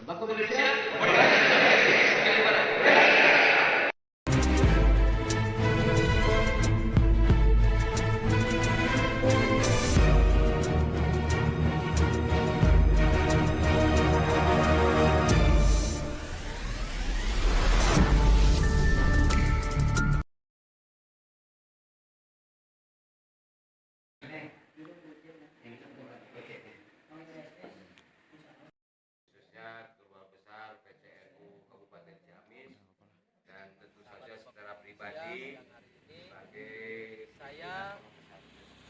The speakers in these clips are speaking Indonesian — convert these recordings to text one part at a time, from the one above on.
Tembakau Indonesia. Khususnya Ketua Besar PCNU Kabupaten Ciamis, dan tentu saja secara pribadi sebagai saya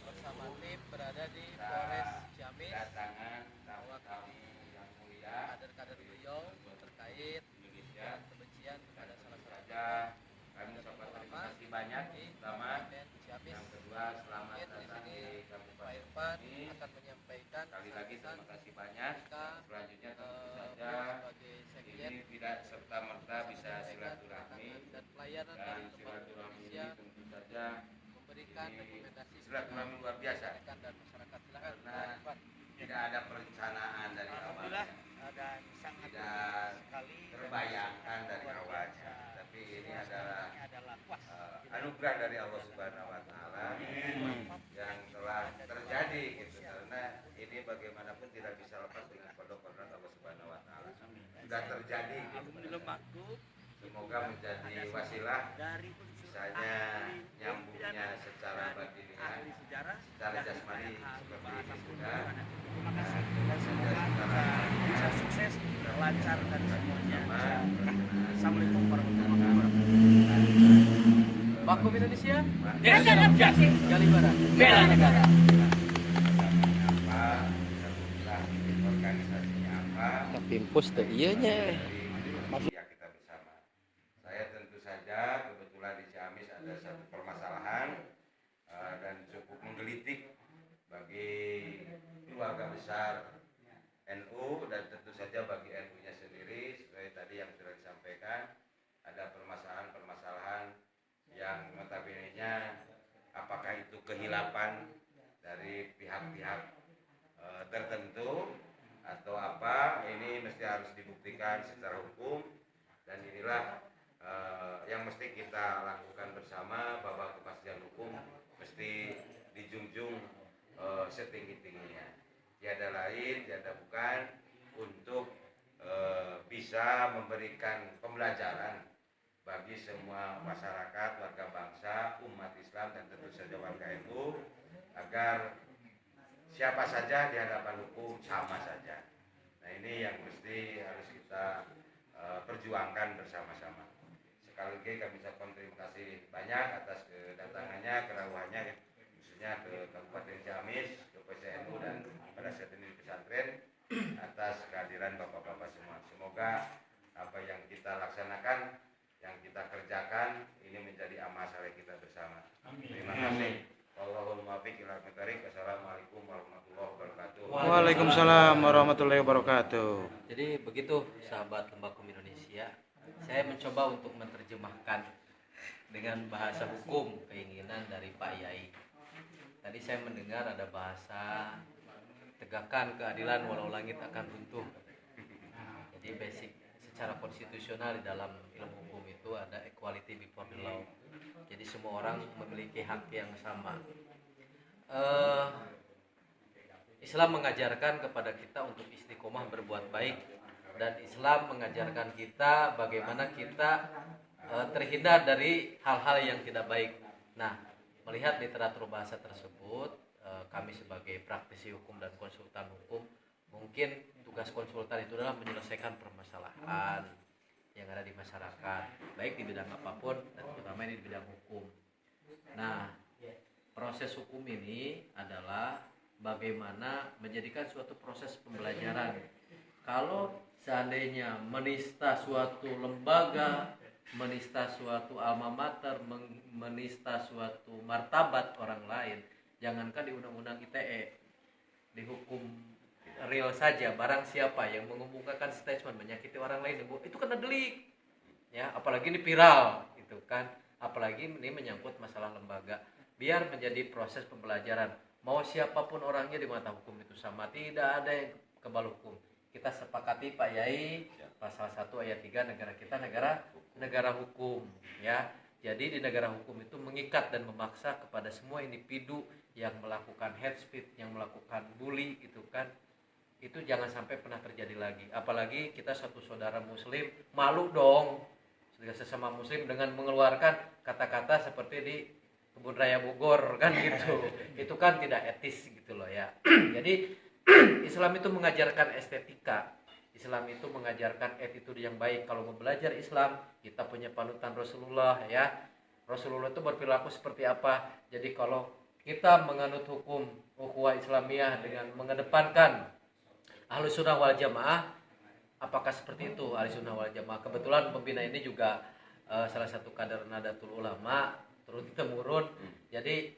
bersama tim berada di Polres Ciamis, kedatangan tamu yang mulia, kader-kader beliau terkait Indonesia. dengan kebencian kepada salah satu Saja kami ucapkan terima kasih banyak. Pertama, Ciamis. yang kedua selamat Mungkin di datang sini di Pak Kabupaten Irfan ini. akan menyampaikan Sekali lagi terima kasih banyak. kita Selanjutnya tentu beliau saja sebagai sekjen ini tidak serta merta bisa silaturahmi, dan pelayanan dan dari Tembakau silaturahmi ini Indonesia tentu saja memberikan ini rekomendasi silaturahmi luar biasa rekan dan masyarakat. Silakan karena Pak Irfan. tidak ada perencanaan dari awal, dan sangat tidak sekali terbayangkan dari awalnya, tapi ini adalah puas anugerah dari Allah Subhanahu Wa Taala yang telah terjadi gitu, karena ini bagaimanapun tidak bisa lepas dengan kodrat Allah Subhanahu Wa Taala. Sudah terjadi gitu. Semoga menjadi wasilah dari misalnya nyambungnya secara batiniah, sejarah secara jasmani seperti ini sudah. terima kasih dan semoga bisa sukses lancar dan semuanya. Assalamualaikum warahmatullahi wabarakatuh. Vakum Indonesia, Gali Barat, bela negara. Apa, organisasinya apa, Tapi impus teh iyanya. ya kita bersama. Saya tentu saja kebetulan di Ciamis ada satu permasalahan dan cukup menggelitik bagi keluarga besar NU dan tentu saja bagi NU-nya sendiri. Seperti tadi yang sudah disampaikan, ada permasalahan-permasalahan yang notabene-nya apakah itu kehilapan dari pihak-pihak tertentu atau apa, ini mesti harus dibuktikan secara hukum, dan inilah yang mesti kita lakukan bersama, bahwa kepastian hukum mesti dijunjung setinggi-tingginya. Tiada lain, tiada bukan, untuk bisa memberikan pembelajaran bagi semua masyarakat, warga bangsa, umat Islam, dan tentu saja warga NU, agar siapa saja di hadapan hukum sama saja. Nah, ini yang mesti harus kita perjuangkan bersama-sama. Sekali lagi kami ucapkan terima kasih banyak atas kedatangannya, kerawahannya, khususnya ke Kabupaten Ciamis, ke PCNU, dan pada saat ini di pesantren, atas kehadiran bapak-bapak semua. Semoga apa yang kita laksanakan, yang kita kerjakan, ini menjadi amal saleh kita bersama. Terima kasih. Wallahul muwaffiq ila aqwamit thoriq. Wassalamualaikum warahmatullahi wabarakatuh. Waalaikumsalam warahmatullahi wabarakatuh. Jadi begitu sahabat Tembakau Indonesia, saya mencoba untuk menerjemahkan dengan bahasa hukum keinginan dari Pak Yai. Tadi saya mendengar ada bahasa tegakkan keadilan walau langit akan runtuh. Jadi basic secara konstitusional di dalam ilmu hukum itu ada equality before the law. Jadi semua orang memiliki hak yang sama. Islam mengajarkan kepada kita untuk istiqomah berbuat baik, dan Islam mengajarkan kita bagaimana kita terhindar dari hal-hal yang tidak baik. Nah, melihat literatur bahasa tersebut, kami sebagai praktisi hukum dan konsultan hukum, mungkin tugas konsultan itu adalah menyelesaikan permasalahan yang ada di masyarakat, baik di bidang apapun, dan terutama ini di bidang hukum. Nah, proses hukum ini adalah bagaimana menjadikan suatu proses pembelajaran. Kalau seandainya menista suatu lembaga, menista suatu alma mater, menista suatu martabat orang lain, jangankan di undang-undang ITE, di hukum real saja, barang siapa yang mengemukakan statement menyakiti orang lain, itu kena delik, ya, apalagi ini viral, itu kan, apalagi ini menyangkut masalah lembaga. Biar menjadi proses pembelajaran, mau siapapun orangnya di mata hukum itu sama, tidak ada yang kebal hukum. kita sepakati Pak Yai pasal 1 ayat 3 negara kita negara hukum ya. Jadi di negara hukum itu mengikat dan memaksa kepada semua individu yang melakukan hate speech, yang melakukan bully gitu kan. Itu jangan sampai pernah terjadi lagi. Apalagi kita satu saudara muslim, malu dong sesama muslim dengan mengeluarkan kata-kata seperti di Kebun Raya Bogor kan gitu. Itu kan tidak etis gitu loh ya. Jadi Islam itu mengajarkan estetika. Islam itu mengajarkan attitude yang baik. Kalau mau belajar Islam, kita punya panutan Rasulullah ya. Rasulullah itu berperilaku seperti apa. Jadi kalau kita menganut hukum ukhuwah Islamiyah dengan mengedepankan Ahlus Sunnah wal Jamaah, apakah seperti itu Ahlus Sunnah wal Jamaah? Kebetulan pembina ini juga salah satu kader Nahdlatul Ulama turun temurun. Jadi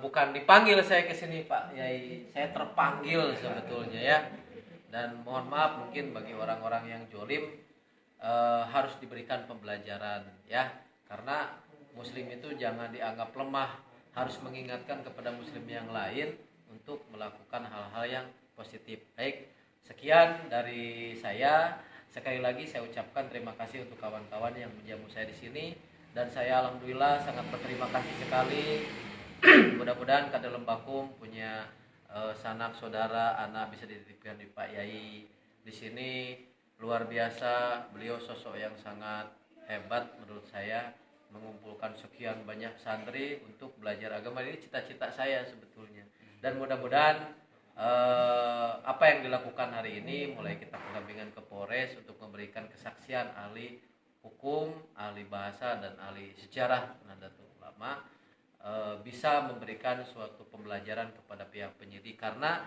bukan dipanggil saya ke sini Pak Yai, saya terpanggil sebetulnya ya. Dan mohon maaf mungkin bagi orang-orang yang jolim harus diberikan pembelajaran ya, karena muslim itu jangan dianggap lemah, harus mengingatkan kepada muslim yang lain untuk melakukan hal-hal yang positif. Baik, sekian dari saya. Sekali lagi saya ucapkan terima kasih untuk kawan-kawan yang menjamu saya di sini, dan saya alhamdulillah sangat berterima kasih sekali. Mudah-mudahan Kader Lembakum punya sanak saudara anak bisa dititipkan di Pak Yai di sini. Luar biasa, beliau sosok yang sangat hebat menurut saya, mengumpulkan sekian banyak santri untuk belajar agama. Ini cita-cita saya sebetulnya, dan mudah-mudahan apa yang dilakukan hari ini, mulai kita pendampingan ke Polres untuk memberikan kesaksian ahli hukum, ahli bahasa, dan ahli sejarah Nahdlatul Ulama, bisa memberikan suatu pembelajaran kepada pihak penyidik. Karena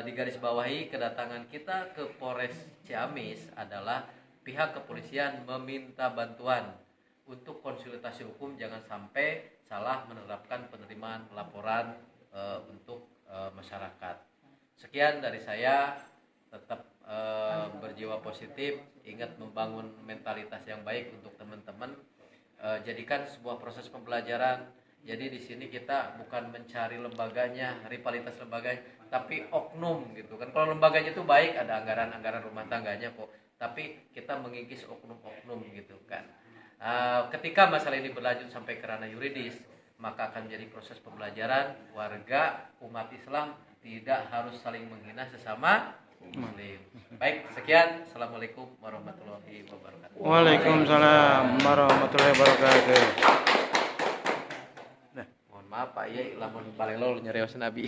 di garis bawahi kedatangan kita ke Polres Ciamis adalah pihak kepolisian meminta bantuan untuk konsultasi hukum, jangan sampai salah menerapkan penerimaan laporan untuk masyarakat. Sekian dari saya, tetap berjiwa positif, ingat membangun mentalitas yang baik untuk teman-teman, jadikan sebuah proses pembelajaran. Jadi di sini kita bukan mencari lembaganya, rivalitas lembaganya, tapi oknum gitu kan. Kalau lembaganya itu baik, ada anggaran rumah tangganya kok, tapi kita mengikis oknum-oknum gitu kan. Ketika masalah ini berlanjut sampai ke ranah yuridis, maka akan menjadi proses pembelajaran. Warga umat Islam tidak harus saling menghina sesama muslim. Baik, sekian. Assalamualaikum warahmatullahi wabarakatuh. Waalaikumsalam warahmatullahi wabarakatuh. Mohon maaf Pak Yai, lamun balelo nyarios Nabi.